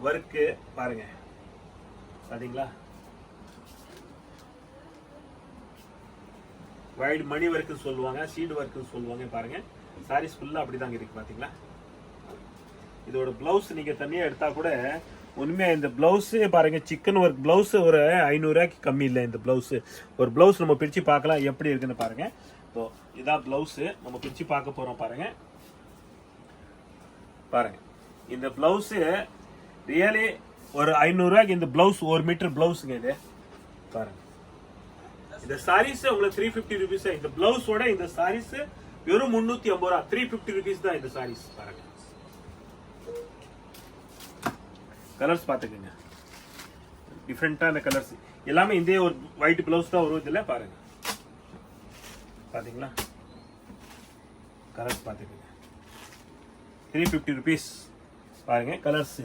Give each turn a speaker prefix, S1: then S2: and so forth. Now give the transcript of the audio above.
S1: Work பாருங்க, பாத்தீங்களா? White மணி ஒர்க்குன்னு சொல்லுவாங்க, சீடு ஒர்க்குன்னு சொல்லுவாங்க. பாருங்க சாரீஸ் ஃபுல்லா அப்படிதாங்க இருக்கு, பாத்தீங்களா? இதோட பிளவுஸ் நீங்க தனியா எடுத்தா கூட உண்மையா இந்த பிளவுஸ் பாருங்க, சிக்கன் ஒர்க் பிளவுஸ் ஒரு 500 ரூபாய்க்கு கம்மி இல்லை. இந்த பிளவுஸ் ஒரு பிளவுஸ் நம்ம பிரிச்சு பார்க்கலாம் எப்படி இருக்குன்னு பாருங்க. ஸோ இதான் பிளவுஸ் நம்ம பிரிச்சு பார்க்க போறோம். பாருங்க பாருங்க, இந்த பிளவுஸ் ரியலி ஒரு 500 ரூபாய்க்கு இந்த பிளவுஸ், 1 மீட்டர் பிளவுஸ்ங்க இது. பாருங்க இந்த சாரீஸ் உங்களுக்கு 350 ருபீஸ். இந்த பிளவுஸோட இந்த சாரீஸ் வெறும் 350 ரூபா, 350 ருபீஸ் தான் இந்த சாரீஸ். பாருங்க கலர்ஸ் பாத்துக்கங்க, டிஃப்ரெண்டான கலர்ஸ் எல்லாமே. இந்த ஒரு ஒயிட் பிளவுஸ் தான் வரும் இதுல. பாருங்க பாத்தீங்களா? கலர்ஸ் பாத்துக்கங்க, 350 ருபீஸ். பாருங்க கலர்ஸ்.